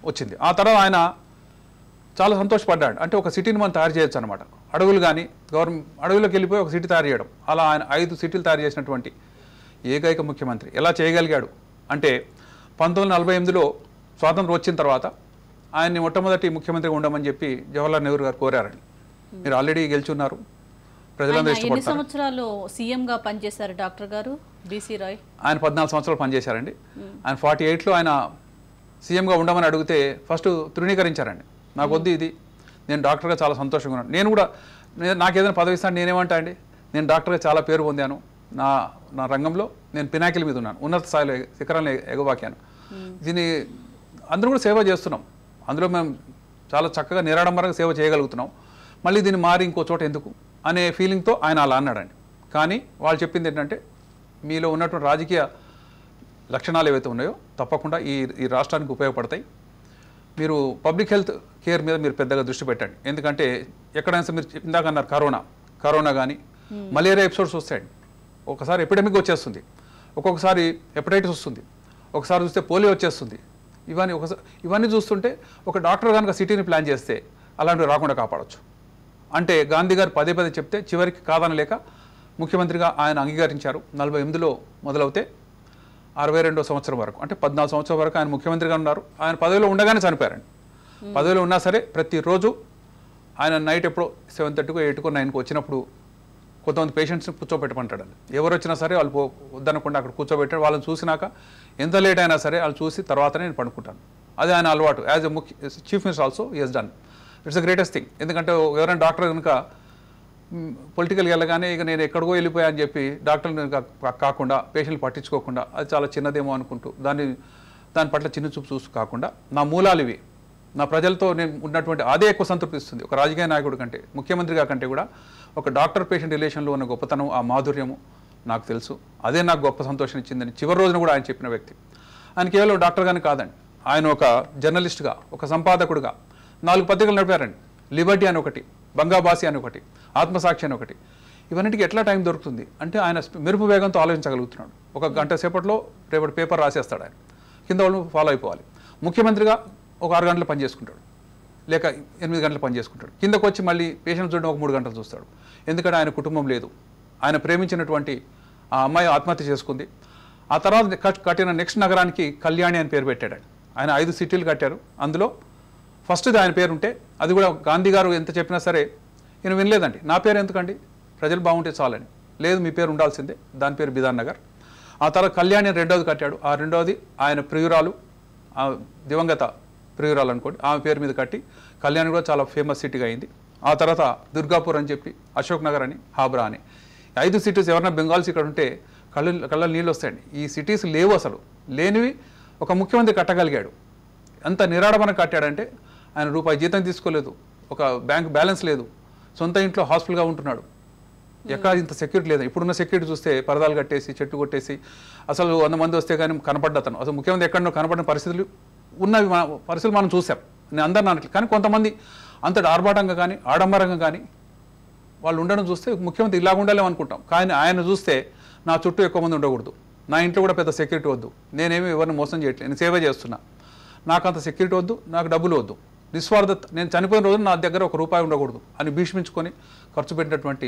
వచ్చింది. ఆ తర్వాత ఆయన చాలా సంతోషపడ్డాడు. అంటే ఒక సిటీని మనం తయారు చేయొచ్చు అనమాట. అడవులు కానీ అడవుల్లోకి వెళ్ళిపోయి ఒక సిటీ తయారు చేయడం. అలా ఆయన 5 సిటీలు తయారు చేసినటువంటి ఏకైక ముఖ్యమంత్రి. ఎలా చేయగలిగాడు అంటే 1948లో స్వాతంత్రం వచ్చిన తర్వాత ఆయన్ని మొట్టమొదటి ముఖ్యమంత్రిగా ఉండమని చెప్పి జవహర్లాల్ నెహ్రూ గారు కోరారండి. మీరు ఆల్రెడీ గెలుచున్నారు, ప్రజలందరూ ఎన్ని ఇష్టపడతారు. సంవత్సరాలు సీఎంగా పనిచేశారు డాక్టర్ గారు బీసీ రాయ్? ఆయన 14 సంవత్సరాలు పనిచేశారండి. ఆయన 48లో ఆయన సీఎంగా ఉండమని అడిగితే ఫస్ట్ తృణీకరించారండి. నాకు వద్దు ఇది, నేను డాక్టర్గా చాలా సంతోషంగా ఉన్నాను, నేను కూడా నాకు ఏదైనా పదవి ఇస్తాను నేనేమంటా అండి, నేను డాక్టర్గా చాలా పేరు పొందాను, నా రంగంలో నేను పినాకిల్ మీద ఉన్నాను, ఉన్నత స్థాయిలో శిఖరాలను ఎగబాకాను, దీన్ని అందరూ కూడా సేవ చేస్తున్నాం, అందులో మేము చాలా చక్కగా నిరాడంబరంగా సేవ చేయగలుగుతున్నాం, మళ్ళీ దీన్ని మారి ఇంకో చోట ఎందుకు అనే ఫీలింగ్తో ఆయన అలా అన్నాడండి. కానీ వాళ్ళు చెప్పింది ఏంటంటే, మీలో ఉన్నటువంటి రాజకీయ లక్షణాలు ఏవైతే ఉన్నాయో తప్పకుండా ఈ రాష్ట్రానికి ఉపయోగపడతాయి, మీరు పబ్లిక్ హెల్త్ కేర్ మీద మీరు పెద్దగా దృష్టి పెట్టండి. ఎందుకంటే ఎక్కడైనా మీరు ఇందాక అన్నారు కరోనా కానీ మలేరియా ఎపిసోడ్స్ వస్తాయండి, ఒకసారి ఎపిడమిక్ వచ్చేస్తుంది, ఒక్కొక్కసారి హెపటైటిస్ వస్తుంది, ఒకసారి చూస్తే పోలియో వచ్చేస్తుంది. ఇవన్నీ చూస్తుంటే ఒక డాక్టర్ కనుక సిటీని ప్లాన్ చేస్తే అలాంటివి రాకుండా కాపాడవచ్చు. అంటే గాంధీ గారు పదే చెప్తే చివరికి కాదనలేక ముఖ్యమంత్రిగా ఆయన అంగీకరించారు. 48లో మొదలవుతే 62వ సంవత్సరం వరకు, అంటే 14 సంవత్సరాల వరకు ఆయన ముఖ్యమంత్రిగా ఉన్నారు. ఆయన పదవిలో ఉండగానే చనిపోయారండి. పదవిలో ఉన్నా సరే ప్రతిరోజు ఆయన నైట్ ఎప్పుడో 7:30కో 8కో 9కో వచ్చినప్పుడు కొంతమంది పేషెంట్స్ని కూర్చోబెట్టమంటాడండి. ఎవరు వచ్చినా సరే వాళ్ళు వద్దనకుండా అక్కడ కూర్చోబెట్టాడు. వాళ్ళని చూసినాక ఎంత లేట్ అయినా సరే వాళ్ళు చూసి తర్వాతనే నేను పడుకుంటాను. అదే ఆయన అలవాటు. As a chief minister also he has done. It's the greatest thing. ఎందుకంటే ఎవరైనా డాక్టర్ కనుక పొలిటికల్గా వెళ్ళగానే ఇక నేను ఎక్కడికో వెళ్ళిపోయా అని చెప్పి డాక్టర్ని కాకుండా పేషెంట్లు పట్టించుకోకుండా అది చాలా చిన్నదేమో అనుకుంటూ దాని పట్ల చిన్న చూపు చూసి కాకుండా నా మూలాలు ఇవి, నా ప్రజలతో నేను ఉన్నటువంటి అదే ఎక్కువ సంతృప్తి ఇస్తుంది. ఒక రాజకీయ నాయకుడి కంటే, ముఖ్యమంత్రిగా కంటే కూడా ఒక డాక్టర్ పేషెంట్ రిలేషన్లో ఉన్న గొప్పతనం, ఆ మాధుర్యము నాకు తెలుసు. అదే నాకు గొప్ప సంతోషం ఇచ్చిందని చివరి రోజున కూడా ఆయన చెప్పిన వ్యక్తి. ఆయన కేవలం డాక్టర్గానే కాదండి, ఆయన ఒక జర్నలిస్ట్గా, ఒక సంపాదకుడుగా 4 పత్రికలు నడిపారండి. లిబర్టీ అని ఒకటి, బంగాబాసి అని ఒకటి, ఆత్మసాక్షి అని ఒకటి. ఇవన్నిటికీ ఎట్లా టైం దొరుకుతుంది అంటే ఆయన మెరుపు వేగంతో ఆలోచించగలుగుతున్నాడు. ఒక గంట సేపట్లో రేపటి పేపర్ రాసేస్తాడు ఆయన, కింద వాళ్ళు ఫాలో అయిపోవాలి. ముఖ్యమంత్రిగా ఒక 6 గంటలు పని చేసుకుంటాడు, లేక 8 గంటలు పని చేసుకుంటాడు. కిందకు వచ్చి మళ్ళీ పేషెంట్ చూడడం ఒక 3 గంటలు చూస్తాడు. ఎందుకంటే ఆయన కుటుంబం లేదు. ఆయన ప్రేమించినటువంటి ఆ అమ్మాయి ఆత్మహత్య చేసుకుంది. ఆ తర్వాత కట్టిన నెక్స్ట్ నగరానికి కళ్యాణి అని పేరు పెట్టాడు. ఆయన 5 సిటీలు కట్టారు. అందులో ఫస్ట్ది ఆయన పేరు ఉంటే అది కూడా గాంధీ గారు ఎంత చెప్పినా సరే ఈయన వినలేదండి. నా పేరు ఎందుకండి, ప్రజలు బాగుంటే చాలని. లేదు, మీ పేరు ఉండాల్సిందే. దాని పేరు బిధాన్ నగర్. ఆ తర్వాత కళ్యాణి రెండోది కట్టాడు. ఆ రెండోది ఆయన ప్రియురాలు, దివంగత ప్రియురాలు అనుకోండి, ఆమె పేరు మీద కట్టి కళ్యాణి కూడా చాలా ఫేమస్ సిటీగా అయింది. ఆ తర్వాత దుర్గాపూర్ అని చెప్పి, అశోక్ నగర్ అని, హాబ్రా అని. 5 సిటీస్ ఎవరైనా బెంగాల్స్ ఇక్కడ ఉంటే కళ్ళ నీళ్ళు వస్తాయండి. ఈ సిటీస్ లేవు, అసలు లేనివి ఒక ముఖ్యమంత్రి కట్టగలిగాడు. అంత నిరాడమన కట్టాడంటే ఆయన రూపాయి జీతం తీసుకోలేదు, ఒక బ్యాంక్ బ్యాలెన్స్ లేదు, సొంత ఇంట్లో హాస్పిటల్గా ఉంటున్నాడు. ఎక్కడ ఇంత సెక్యూరిటీ లేదు. ఇప్పుడున్న సెక్యూరిటీ చూస్తే పరదాలు కట్టేసి చెట్టు కొట్టేసి అసలు 100 మంది వస్తే కానీ కనపడ్డతను అసలు ముఖ్యమంత్రి ఎక్కడో కనపడిన పరిస్థితులు ఉన్నవి, పరిస్థితులు మనం చూసాం. నేను అందరిని అనట్లేదు, కానీ కొంతమంది అంతటి ఆర్భాటంగా కానీ ఆడంబరంగా కానీ వాళ్ళు ఉండడం చూస్తే ముఖ్యమంత్రి ఇలాగ ఉండాలేమో అనుకుంటాం. కానీ ఆయన చూస్తే నా చుట్టూ ఎక్కువ మంది ఉండకూడదు, నా ఇంట్లో కూడా పెద్ద సెక్యూరిటీ వద్దు, నేనేమి ఎవరిని మోసం చేయట్లేదు, నేను సేవ చేస్తున్నా, నాకు అంత సెక్యూరిటీ వద్దు, నాకు డబ్బులు వద్దు, నిస్వార్థత, నేను చనిపోయిన రోజు నా దగ్గర 1 రూపాయి ఉండకూడదు అని భీష్మించుకొని ఖర్చు పెట్టినటువంటి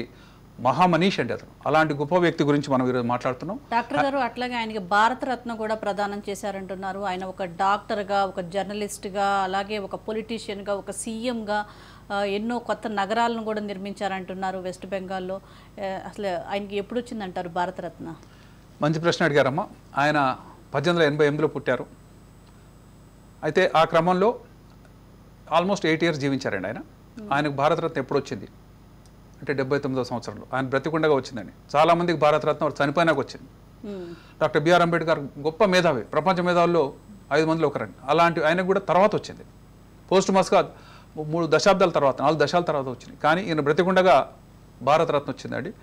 మహామనీష్ అండి అతను. అలాంటి గొప్ప వ్యక్తి గురించి మనం ఈరోజు మాట్లాడుతున్నాం. డాక్టర్ గారు అట్లాగే ఆయనకి భారతరత్న కూడా ప్రదానం చేశారంటున్నారు. ఆయన ఒక డాక్టర్గా, ఒక జర్నలిస్ట్గా, అలాగే ఒక పొలిటీషియన్గా, ఒక సీఎంగా ఎన్నో కొత్త నగరాలను కూడా నిర్మించారంటున్నారు వెస్ట్ బెంగాల్లో. అసలు ఆయనకి ఎప్పుడు వచ్చిందంటారు భారతరత్న? మంచి ప్రశ్న అడిగారమ్మా. ఆయన 1888లో పుట్టారు. అయితే ఆ క్రమంలో ఆల్మోస్ట్ 8 years జీవించారండి ఆయన. ఆయనకు భారతరత్న ఎప్పుడు వచ్చింది అంటే 79వ సంవత్సరంలో. ఆయన బ్రతికుండగా వచ్చిందండి. చాలామందికి భారతరత్న చనిపోయినాక వచ్చింది. డాక్టర్ బిఆర్ అంబేద్కర్ గొప్ప మేధావి, ప్రపంచ మేధావుల్లో 5 మందిలో ఒకరండి. అలాంటి ఆయనకు కూడా తర్వాత వచ్చింది. పోస్ట్ మస్గా 3 దశాబ్దాల తర్వాత, 4 దశాల తర్వాత వచ్చింది. కానీ ఈయన బ్రతికుండగా భారతరత్న వచ్చిందండి.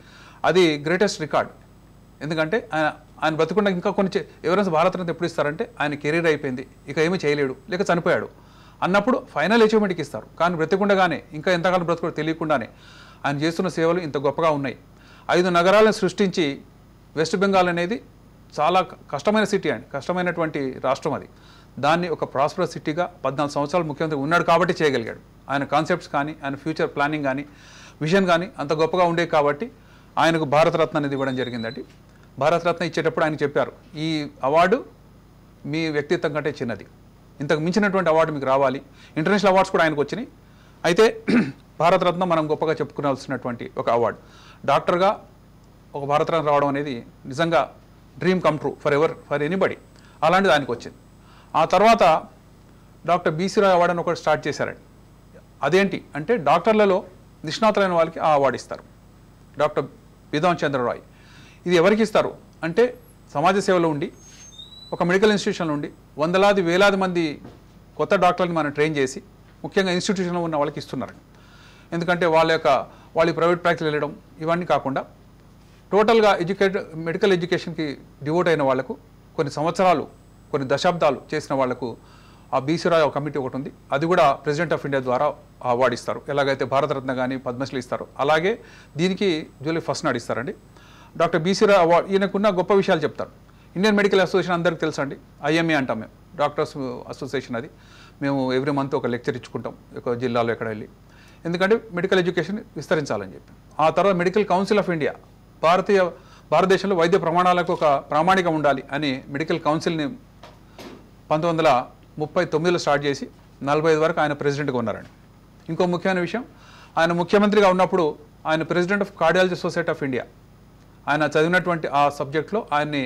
అది గ్రేటెస్ట్ రికార్డ్. ఎందుకంటే ఆయన బ్రతికుండగా ఇంకా కొన్ని ఎవరైనా భారతరత్న ఎప్పుడు ఇస్తారంటే ఆయన కెరీర్ అయిపోయింది, ఇక ఏమీ చేయలేడు, లేక చనిపోయాడు అన్నప్పుడు ఫైనల్ అచీవ్మెంట్కి ఇస్తారు. కానీ బ్రతికుండగానే ఇంకా ఎంతకాలం బ్రతుకు తెలియకుండానే ఆయన చేస్తున్న సేవలు ఇంత గొప్పగా ఉన్నాయి. 5 నగరాలను సృష్టించి వెస్ట్ బెంగాల్ అనేది చాలా కష్టమైన సిటీ అండి, కష్టమైనటువంటి రాష్ట్రం అది. దాన్ని ఒక ప్రాస్పరస్ సిటీగా 14 సంవత్సరాలు ముఖ్యమంత్రి ఉన్నాడు కాబట్టి చేయగలిగాడు. ఆయన కాన్సెప్ట్స్ కానీ, ఆయన ఫ్యూచర్ ప్లానింగ్ కానీ, విజన్ కానీ అంత గొప్పగా ఉండే కాబట్టి ఆయనకు భారతరత్న అనేది ఇవ్వడం జరిగిందండి. భారతరత్న ఇచ్చేటప్పుడు ఆయన చెప్పారు, ఈ అవార్డు మీ వ్యక్తిత్వం కంటే చిన్నది, ఇంతకు మించినటువంటి అవార్డు మీకు రావాలి. ఇంటర్నేషనల్ అవార్డ్స్ కూడా ఆయనకు వచ్చినాయి. అయితే భారతరత్న మనం గొప్పగా చెప్పుకోవాల్సినటువంటి ఒక అవార్డు. డాక్టర్గా ఒక భారతరత్న రావడం అనేది నిజంగా dream come true for anybody. అలాంటిది ఆయనకు వచ్చింది. ఆ తర్వాత డాక్టర్ బీసీ రాయ్ అవార్డు అని ఒకటి స్టార్ట్ చేశారండి. అదేంటి అంటే డాక్టర్లలో నిష్ణాతులైన వాళ్ళకి ఆ అవార్డు ఇస్తారు. డాక్టర్ బిధాన్ చంద్ర రాయ్. ఇది ఎవరికి ఇస్తారు అంటే సమాజ సేవలో ఉండి, ఒక మెడికల్ ఇన్స్టిట్యూషన్లో ఉండి వేలాది మంది కొత్త డాక్టర్ని మనం ట్రైన్ చేసి ముఖ్యంగా ఇన్స్టిట్యూషన్లో ఉన్న వాళ్ళకి ఇస్తున్నారండి. ఎందుకంటే వాళ్ళ ప్రైవేట్ ప్రాక్టీస్ వెళ్ళడం ఇవన్నీ కాకుండా టోటల్గా మెడికల్ ఎడ్యుకేషన్కి డివోట్ అయిన వాళ్లకు కొన్ని సంవత్సరాలు, కొన్ని దశాబ్దాలు చేసిన వాళ్లకు ఆ బీసీ రాయ్ కమిటీ ఒకటి ఉంది. అది కూడా ప్రెసిడెంట్ ఆఫ్ ఇండియా ద్వారా అవార్డు ఇస్తారు. ఎలాగైతే భారతరత్న కానీ పద్మశ్రీ ఇస్తారు, అలాగే దీనికి జూలై 1st నాడు ఇస్తారండి. డాక్టర్ బీసీ రాయ్ అవార్డు ఈయనకున్న గొప్ప విషయాలు చెప్తారు. ఇండియన్ మెడికల్ అసోసియేషన్ అందరికీ తెలుసండి, IMA అంటాం మేము, డాక్టర్స్ అసోసియేషన్. అది మేము ఎవ్రీ మంత్ ఒక లెక్చర్ ఇచ్చుకుంటాం ఒక జిల్లాలో ఎక్కడ వెళ్ళి, ఎందుకంటే మెడికల్ ఎడ్యుకేషన్ విస్తరించాలని చెప్పి. ఆ తర్వాత మెడికల్ కౌన్సిల్ ఆఫ్ ఇండియా, భారతదేశంలో వైద్య ప్రమాణాలకు ఒక ప్రామాణికం ఉండాలి అని మెడికల్ కౌన్సిల్ని 1939లో స్టార్ట్ చేసి 45 వరకు ఆయన ప్రెసిడెంట్గా ఉన్నారండి. ఇంకో ముఖ్యమైన విషయం, ఆయన ముఖ్యమంత్రిగా ఉన్నప్పుడు ఆయన president of cardiology society of India, ఆయన చదివినటువంటి ఆ సబ్జెక్ట్లో ఆయన్ని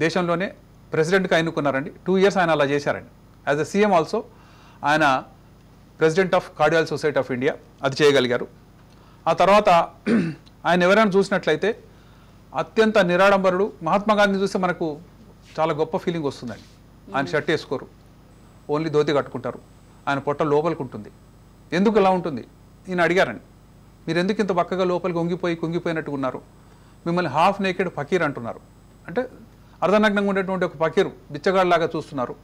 దేశంలోనే ప్రెసిడెంట్గా ఎన్నుకున్నారండి. 2 years ఆయన అలా చేశారండి. యాజ్ ఎ సీఎం ఆల్సో ఆయన president of cardiology society of India అది చేయగలిగారు. ఆ తర్వాత ఆయన ఎవరైనా చూసినట్లయితే అత్యంత నిరాడంబరుడు. మహాత్మా గాంధీని చూస్తే మనకు చాలా గొప్ప ఫీలింగ్ వస్తుందండి. ఆయన షర్ట్ వేసుకోరు, ఓన్లీ ధోతి కట్టుకుంటారు. ఆయన పొట్ట లోపలికి ఉంటుంది. ఎందుకు ఇలా ఉంటుంది ఈయన అడిగారండి, మీరు ఎందుకు ఇంత బక్కగా లోపలికి కుంగిపోయినట్టు ఉన్నారు, మిమ్మల్ని హాఫ్ నేకెడ్ ఫకీర్ అంటున్నారు, అంటే అర్ధనగ్నంగా ఉండేటువంటి ఒక ఫకీరు బిచ్చగాడిలాగా చూస్తున్నారు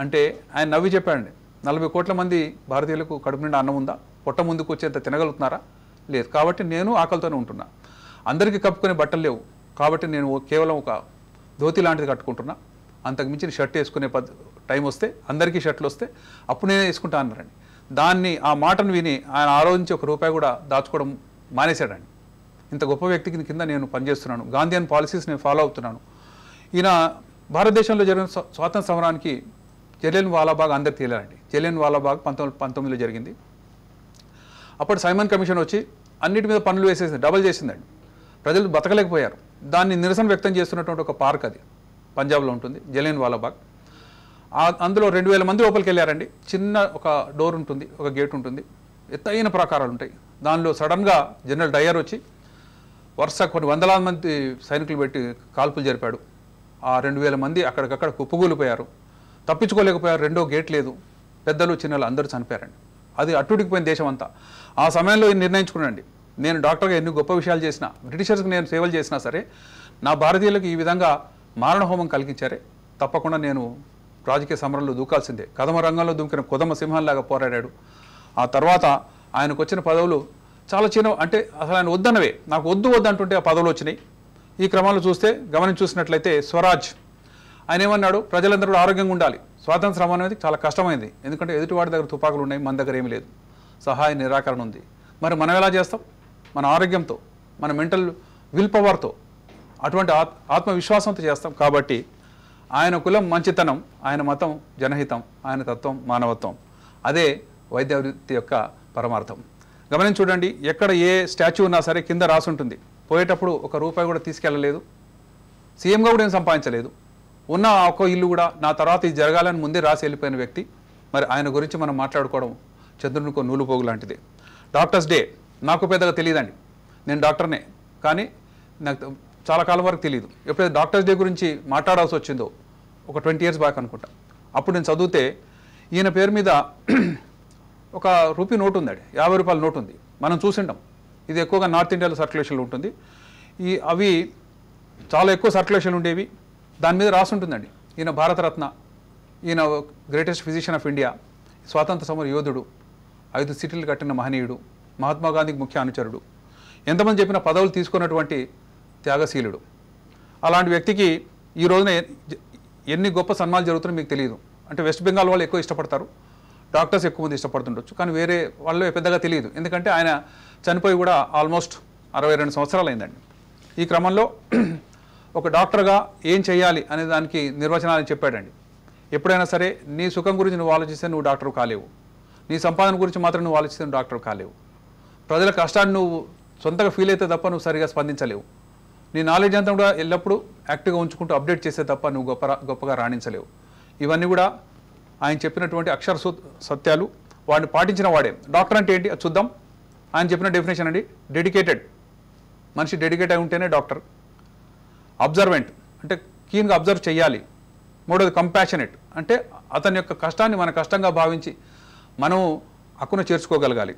అంటే ఆయన నవ్వి చెప్పాడండి, 40 కోట్ల మంది భారతీయులకు కడుపు నిండా అన్నం ఉందా, పొట్ట ముందుకు వచ్చేంత తినగలుగుతున్నారా, లేదు. కాబట్టి నేను ఆకలితోనే ఉంటున్నా, అందరికీ కప్పుకునే బట్టలు లేవు, కాబట్టి నేను కేవలం ఒక ధోతి లాంటిది కట్టుకుంటున్నా, అంతకు మించిన షర్ట్ వేసుకునే టైం వస్తే, అందరికీ షర్ట్లు వస్తే అప్పుడు నేనే వేసుకుంటా అన్నారండి. ఆ మాటను విని ఆయన ఆ రోజు నుంచి ₹1 కూడా దాచుకోవడం మానేశాడండి. ఇంత గొప్ప వ్యక్తికి కింద నేను పనిచేస్తున్నాను, గాంధీయన్ పాలసీస్ నేను ఫాలో అవుతున్నాను. ఈయన భారతదేశంలో జరిగిన స్వాతంత్ర సమరానికి జలియన్ వాలాబాగ్ అందరికి తెలియాలండి. జలియన్ వాలాబాగ్ 1919లో జరిగింది. అప్పుడు సైమన్ కమిషన్ వచ్చి అన్నిటి మీద పనులు వేసేసింది, డబల్ చేసిందండి. ప్రజలు బతకలేకపోయారు. దాన్ని నిరసన వ్యక్తం చేస్తున్నటువంటి ఒక పార్క్ అది పంజాబ్లో ఉంటుంది, జలియన్ వాలాబాగ్. అందులో 2000 మంది లోపలికి వెళ్ళారండి. చిన్న ఒక డోర్ ఉంటుంది, ఒక గేట్ ఉంటుంది, ఎత్తైన ప్రాకారాలు ఉంటాయి. దానిలో సడన్గా జనరల్ డయర్ వచ్చి వరుస కొన్ని వందలాది మంది సైనికులు పెట్టి కాల్పులు జరిపాడు. ఆ 2000 మంది అక్కడికక్కడ కుప్పగూలిపోయారు, తప్పించుకోలేకపోయారు. రెండో గేట్ లేదు, పెద్దలు చిన్నలు అందరూ చనిపోయారండి. అది అట్టుడికిపోయిన దేశం అంతా. ఆ సమయంలో నిర్ణయించుకున్నాండి, నేను డాక్టర్గా ఎన్ని గొప్ప విషయాలు చేసినా, బ్రిటిషర్స్కి నేను సేవలు చేసినా సరే, నా భారతీయులకు ఈ విధంగా మారణహోమం కలిగించారే, తప్పకుండా నేను రాజకీయ సమరంలో దూకాల్సిందే. కదమ రంగంలో దూకిన కొదమ సింహంలాగా పోరాడాడు. ఆ తర్వాత ఆయనకు వచ్చిన పదవులు చాలా చిన్న, అంటే అసలు ఆయన వద్దన్నవే, నాకు వద్దు అంటుంటే ఆ పదవులు వచ్చినాయి. ఈ క్రమంలో చూసినట్లయితే స్వరాజ్ ఆయన ఏమన్నాడు, ప్రజలందరూ కూడా ఆరోగ్యంగా ఉండాలి. స్వాతంత్ర శ్రమం అనేది చాలా కష్టమైంది, ఎందుకంటే ఎదుటివాడి దగ్గర తుపాకులు ఉన్నాయి, మన దగ్గర ఏమీ లేదు, సహాయ నిరాకరణ ఉంది. మరి మనం ఎలా చేస్తాం? మన ఆరోగ్యంతో మన మెంటల్ విల్ పవర్తో అటువంటి ఆత్మవిశ్వాసంతో చేస్తాం. కాబట్టి ఆయన కులం మంచితనం, ఆయన మతం జనహితం, ఆయన తత్వం మానవత్వం. అదే వైద్య వృత్తి యొక్క పరమార్థం. గమనించి చూడండి, ఎక్కడ ఏ స్టాచ్యూ ఉన్నా సరే కింద రాసి ఉంటుంది, పోయేటప్పుడు ఒక రూపాయి కూడా తీసుకెళ్ళలేదు, సీఎంగా కూడా ఏం సంపాదించలేదు, ఉన్న ఒక ఇల్లు కూడా నా తర్వాత ఇది జరగాలని ముందే రాసి వెళ్ళిపోయిన వ్యక్తి. మరి ఆయన గురించి మనం మాట్లాడుకోవడం చంద్రునికో నూలు పోగు లాంటిది. డాక్టర్స్ డే నాకు పెద్దగా తెలియదండి, నేను డాక్టర్నే, కానీ నాకు చాలా కాలం వరకు తెలియదు. ఎప్పుడైతే డాక్టర్స్ డే గురించి మాట్లాడాల్సి వచ్చిందో ఒక 20 years బ్యాక్ అనుకుంటా, అప్పుడు నేను చదివితే ఈయన పేరు మీద ఒక రూపీ నోటు ఉందండి, 50 రూపాయల నోటు ఉంది. మనం చూసింటాం, ఇది ఎక్కువగా నార్త్ ఇండియాలో సర్క్యులేషన్లో ఉంటుంది. అవి చాలా ఎక్కువ సర్క్యులేషన్ ఉండేవి. దాని మీద రాసి ఉంటుందండి, ఈయన భారతరత్న, ఈయన గ్రేటెస్ట్ ఫిజిషియన్ ఆఫ్ ఇండియా, స్వాతంత్ర సమర యోధుడు, 5 సిటీలు కట్టిన మహనీయుడు, మహాత్మా గాంధీకి ముఖ్య అనుచరుడు, ఎంతమంది చెప్పిన పదవులు తీసుకున్నటువంటి త్యాగశీలుడు. అలాంటి వ్యక్తికి ఈ రోజున ఎన్ని గొప్ప సన్మానాలు జరుగుతున్నాయో మీకు తెలియదు. అంటే వెస్ట్ బెంగాల్ వాళ్ళు ఎక్కువ ఇష్టపడతారు, డాక్టర్స్ ఎక్కువ మంది ఇష్టపడుతుండొచ్చు, కానీ వేరే వాళ్ళు పెద్దగా తెలియదు. ఎందుకంటే ఆయన చనిపోయి కూడా ఆల్మోస్ట్ 62 సంవత్సరాలు అయిందండి. ఈ క్రమంలో ఒక డాక్టర్గా ఏం చేయాలి అనే దానికి నిర్వచనాలు చెప్పాడండి. ఎప్పుడైనా సరే నీ సుఖం గురించి నువ్వు ఆలోచిస్తే నువ్వు డాక్టర్ కాలేవు, నీ సంపాదన గురించి మాత్రం నువ్వు ఆలోచిస్తే నువ్వు డాక్టర్ కాలేవు, ప్రజల కష్టాన్ని నువ్వు సొంతగా ఫీల్ అయితే తప్ప నువ్వు సరిగా స్పందించలేవు, నీ నాలెడ్జ్ అంతా కూడా ఎల్లప్పుడూ యాక్టివ్గా ఉంచుకుంటూ అప్డేట్ చేస్తే తప్ప నువ్వు గొప్పగా రాణించలేవు. ఇవన్నీ కూడా ఆయన చెప్పినటువంటి అక్షర సత్యాలు. వాడిని పాటించిన వాడే డాక్టర్ అంటే ఏంటి అది చూద్దాం. ఆయన చెప్పిన డెఫినేషన్ అండి, డెడికేటెడ్, మనిషి డెడికేట్ అయి ఉంటేనే డాక్టర్. అబ్జర్వెంట్ అంటే కీన్గా అబ్జర్వ్ చేయాలి. మూడోది కంపాషనేట్ అంటే అతని యొక్క కష్టాన్ని మన కష్టంగా భావించి మనం హక్కున చేర్చుకోగలగాలి.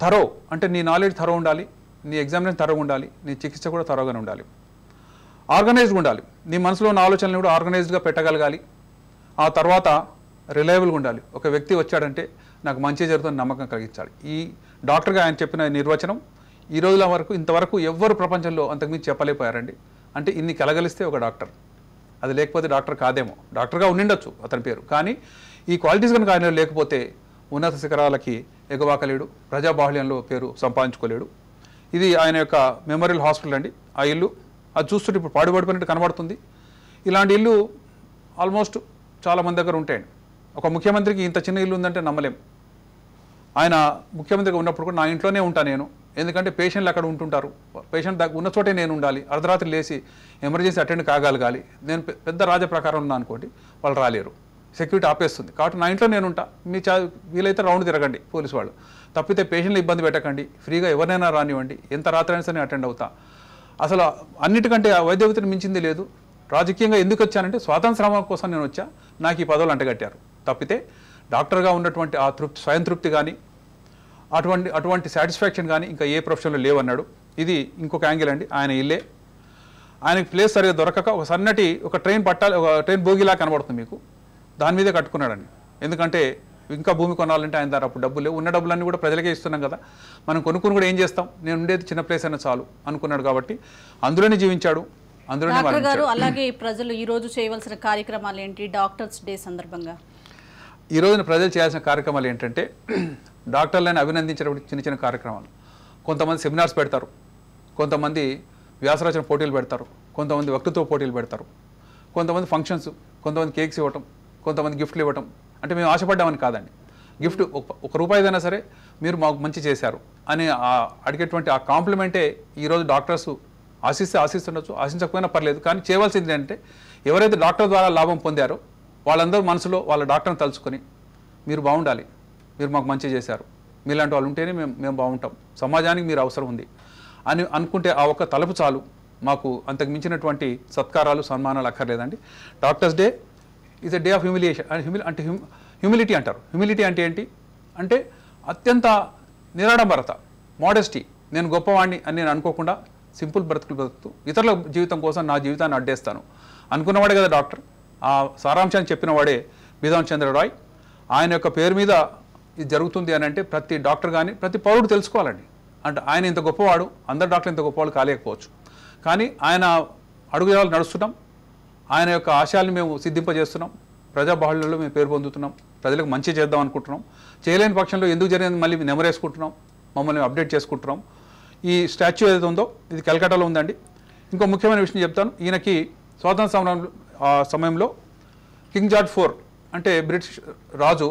థరో అంటే నీ నాలెడ్జ్ థరో ఉండాలి, నీ ఎగ్జామినేషన్ థరోగా ఉండాలి, నీ చికిత్స కూడా థరోగానే ఉండాలి. ఆర్గనైజ్డ్గా ఉండాలి, నీ మనసులో ఉన్న ఆలోచనలు కూడా ఆర్గనైజ్డ్గా పెట్టగలగాలి. ఆ తర్వాత రిలయబుల్గా ఉండాలి. ఒక వ్యక్తి వచ్చాడంటే నాకు మంచి జరుగుతుంది నమ్మకం కలిగించాలి. ఈ డాక్టర్గా ఆయన చెప్పిన నిర్వచనం ఈ రోజుల వరకు ఇంతవరకు ఎవ్వరు ప్రపంచంలో అంతకుమించి చెప్పలేకపోయారండి. అంటే ఇన్ని కలగలిస్తే ఒక డాక్టర్, అది లేకపోతే డాక్టర్ కాదేమో. డాక్టర్గా ఉండిండొచ్చు అతని పేరు, కానీ ఈ క్వాలిటీస్ కనుక ఆయన లేకపోతే ఉన్నత శిఖరాలకి ఎగవాకలేడు, ప్రజాబాహుళ్యంలో పేరు సంపాదించుకోలేడు. ఇది ఆయన యొక్క మెమోరియల్ హాస్పిటల్ అండి. ఆ ఇల్లు అది చూస్తుంటే ఇప్పుడు పాడుపడిపోయినట్టు కనబడుతుంది. ఇలాంటి ఇల్లు ఆల్మోస్ట్ చాలామంది దగ్గర ఉంటాయండి. ఒక ముఖ్యమంత్రికి ఇంత చిన్న ఇల్లు ఉందంటే నమ్మలేం. ఆయన ముఖ్యమంత్రిగా ఉన్నప్పుడు కూడా నా ఇంట్లోనే ఉంటాను నేను, ఎందుకంటే పేషెంట్లు అక్కడ ఉంటుంటారు, పేషెంట్ ఉన్న చోటే నేను ఉండాలి, అర్ధరాత్రి లేచి ఎమర్జెన్సీ అటెండ్ కాగలగాలి. నేను పెద్ద రాజ ప్రకారం ఉన్నా అనుకోండి, వాళ్ళు రాలేరు, సెక్యూరిటీ ఆపేస్తుంది. కాబట్టి నా ఇంట్లో నేను ఉంటా, మీ వీలైతే రౌండ్ తిరగండి పోలీసు వాళ్ళు, తప్పితే పేషెంట్లు ఇబ్బంది పెట్టకండి, ఫ్రీగా ఎవరినైనా రానివ్వండి, ఎంత రాత్రి అయినా సరే అటెండ్ అవుతా. అసలు అన్నిటికంటే వైద్య వృత్తిని మించింది లేదు. రాజకీయంగా ఎందుకు వచ్చానంటే స్వాతంత్ర శ్రమ కోసం నేను వచ్చా, నాకు ఈ పదవులు అంటగట్టారు. తప్పితే డాక్టర్గా ఉన్నటువంటి ఆ స్వయం తృప్తి కానీ అటువంటి సాటిస్ఫాక్షన్ కానీ ఇంకా ఏ ప్రొఫెషన్లో లేవన్నాడు. ఇది ఇంకొక యాంగిల్ అండి. ఆయన ఇల్లే, ఆయనకి ప్లేస్ సరిగా దొరకక ఒక సన్నటి ఒక ట్రైన్ బోగిలా కనబడుతుంది మీకు, దాని మీదే కట్టుకున్నాడండి. ఎందుకంటే ఇంకా భూమి కొనాలంటే ఆయన దగ్గర అప్పుడు డబ్బులు లేవు, ఉన్న డబ్బులన్నీ కూడా ప్రజలకే ఇస్తున్నాం కదా, మనం కొనుక్కుని కూడా ఏం చేస్తాం, నేను ఉండేది చిన్న ప్లేస్ అయినా చాలు అనుకున్నాడు. కాబట్టి అందులోనే జీవించాడు, అందులోనే గారు. అలాగే ప్రజలు ఈ రోజు చేయవలసిన కార్యక్రమాలు ఏంటి డాక్టర్స్ డే సందర్భంగా? ఈ రోజున ప్రజలు చేయాల్సిన కార్యక్రమాలు ఏంటంటే డాక్టర్లను అభినందించేటువంటి చిన్న చిన్న కార్యక్రమాలు. కొంతమంది సెమినార్స్ పెడతారు, కొంతమంది వ్యాసరచన పోటీలు పెడతారు, కొంతమంది వక్తృత్వ పోటీలు పెడతారు, కొంతమంది ఫంక్షన్స్, కొంతమంది కేక్స్ ఇవ్వటం, కొంతమంది గిఫ్ట్లు ఇవ్వటం. అంటే మేము ఆశపడ్డామని కాదండి, గిఫ్ట్ ఒక రూపాయిదైనా సరే మీరు మాకు మంచి చేశారు అని అడిగేటువంటి ఆ కాంప్లిమెంటే ఈరోజు డాక్టర్స్ ఆశిస్తుండొచ్చు, ఆశించకపోయినా పర్లేదు. కానీ చేయవలసింది ఏంటంటే ఎవరైతే డాక్టర్ ద్వారా లాభం పొందారో వాళ్ళందరూ మనసులో వాళ్ళ డాక్టర్ని తలుచుకొని మీరు బాగుండాలి, మీరు మాకు మంచి చేశారు, మీలాంటి వాళ్ళు ఉంటేనే మేము బాగుంటాం, సమాజానికి మీరు అవసరం ఉంది అని అనుకుంటే ఆ ఒక్క తలుపు చాలు. మాకు అంతకు మించినటువంటి సత్కారాలు సన్మానాలు అక్కర్లేదండి. Doctors day is a day of humiliation అంటే హ్యూమిలిటీ అంటారు. హ్యూమిలిటీ అంటే ఏంటి అంటే అత్యంత నిరాడంబరత, మోడెస్టీ. నేను గొప్పవాడిని అని నేను అనుకోకుండా సింపుల్ బ్రతుకులు బ్రతుకుతూ ఇతరుల జీవితం కోసం నా జీవితాన్ని అడ్డేస్తాను అనుకున్నవాడే కదా డాక్టర్. ఆ సారాంశాన్ని చెప్పిన వాడే బిధాన్ చంద్ర రాయ్. ఆయన యొక్క పేరు మీద ఇది జరుగుతుంది అని అంటే ప్రతి డాక్టర్ కానీ ప్రతి పౌరుడు తెలుసుకోవాలండి. అంటే ఆయన ఇంత గొప్పవాడు, అందరు డాక్టర్లు ఇంత గొప్పవాళ్ళు కాలేకపోవచ్చు, కానీ ఆయన అడుగుజాడలు నడుస్తున్నాం, ఆయన యొక్క ఆశయాల్ని మేము సిద్ధింపజేస్తున్నాం, ప్రజాబాహుళ్యంలో మేము పేరు పొందుతున్నాం, ప్రజలకు మంచి చేద్దాం అనుకుంటున్నాం. చేయలేని పక్షంలో ఎందుకు జరిగింది మళ్ళీ నెమరేసుకుంటున్నాం, మమ్మల్ని అప్డేట్ చేసుకుంటున్నాం. ఈ స్టాచ్యూ ఏదైతే ఉందో ఇది కలకట్టాలో ఉందండి. ఇంకో ముఖ్యమైన విషయం చెప్తాను. ఈయనకి స్వాతంత్ర సమయంలో కింగ్ జార్జ్ IV అంటే బ్రిటిష్ రాజు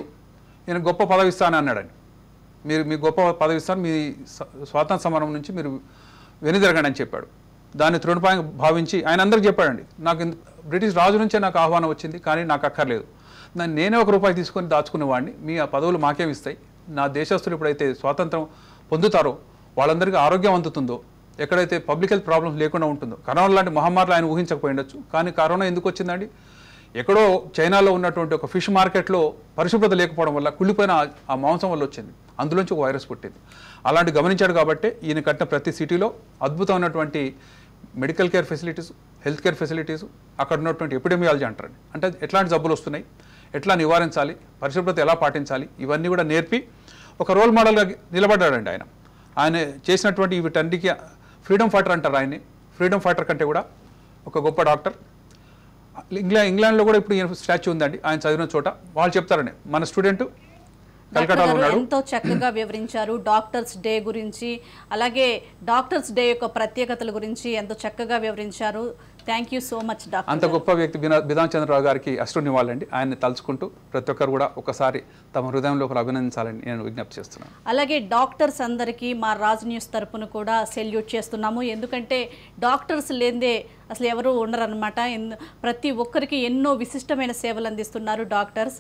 ఈయన గొప్ప పదవి ఇస్తానని అన్నాడండి. మీ గొప్ప పదవి ఇస్తాను, మీ స్వాతంత్ర సమరం నుంచి మీరు వెనుదిరగండి అని చెప్పాడు. దాన్ని తృణప్రాయంగా భావించి ఆయన అందరికీ చెప్పాడండి, నాకు బ్రిటిష్ రాజు నుంచే నాకు ఆహ్వానం వచ్చింది, కానీ నాకు అక్కర్లేదు, నేనే ₹1 తీసుకొని దాచుకునేవాడిని, మీ ఆ పదవులు మాకేమి ఇస్తాయి, నా దేశస్తులు ఎప్పుడైతే స్వాతంత్రం పొందుతారో వాళ్ళందరికీ ఆరోగ్యం అందుతుందో, ఎక్కడైతే పబ్లిక్ హెల్త్ ప్రాబ్లమ్స్ లేకుండా ఉంటుందో. కరోనా లాంటి మహమ్మారులు ఆయన ఊహించకపోయిండొచ్చు, కానీ కరోనా ఎందుకు వచ్చిందండి? ఎక్కడో చైనాలో ఉన్నటువంటి ఒక ఫిష్ మార్కెట్లో పరిశుభ్రత లేకపోవడం వల్ల కుళ్ళిపోయిన ఆ మాంసం వల్ల వచ్చింది, అందులోంచి ఒక వైరస్ పుట్టింది. అలాంటి గమనించాడు కాబట్టి ఈయన కట్టిన ప్రతి సిటీలో అద్భుతమైనటువంటి medical care facilities, health care facilities, అక్కడ ఉన్నటువంటి ఎపిడెమియాలజీ అంటారండి, అంటే ఎట్లాంటి జబ్బులు వస్తున్నాయి, ఎట్లా నివారించాలి, పరిశుభ్రత ఎలా పాటించాలి, ఇవన్నీ కూడా నేర్పి ఒక రోల్ మోడల్గా నిలబడ్డాడండి ఆయన. ఆయన చేసినటువంటి వీటన్నిటికీ ఫ్రీడమ్ ఫైటర్ అంటారు ఆయన్ని. ఫ్రీడమ్ ఫైటర్ కంటే కూడా ఒక గొప్ప డాక్టర్. ఇంగ్లాండ్లో కూడా ఇప్పుడు ఈయన స్టాచ్యూ ఉందండి ఆయన చదివిన చోట. వాళ్ళు చెప్తారండి, మన స్టూడెంట్ కలకట్టాలో ఉన్నాడు. ఎంతో చక్కగా వివరించారు డాక్టర్స్ డే గురించి, అలాగే డాక్టర్స్ డే యొక్క ప్రత్యేకతల గురించి ఎంతో చక్కగా వివరించారు. Thank you so much doctor. అంత గొప్ప వ్యక్తి బిధాన్ చంద్రరావు గారికి అశ్రునివ్వాలండి. ఆయన్ని తలుచుకుంటూ ప్రతి ఒక్కరు కూడా ఒకసారి తమ హృదయంలో అభినందించాలని నేను విజ్ఞప్తి చేస్తున్నాను. అలాగే డాక్టర్స్ అందరికీ మా రాజ్ న్యూస్ తరపున కూడా సెల్యూట్ చేస్తున్నాము. ఎందుకంటే డాక్టర్స్ లేదే అసలు ఎవరు ఉండరన్నమాట. ప్రతి ఒక్కరికి ఎన్నో విశిష్టమైన సేవలు అందిస్తున్నారు డాక్టర్స్.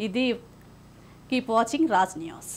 ఇది కీప్ వాచింగ్ రాజ్ న్యూస్.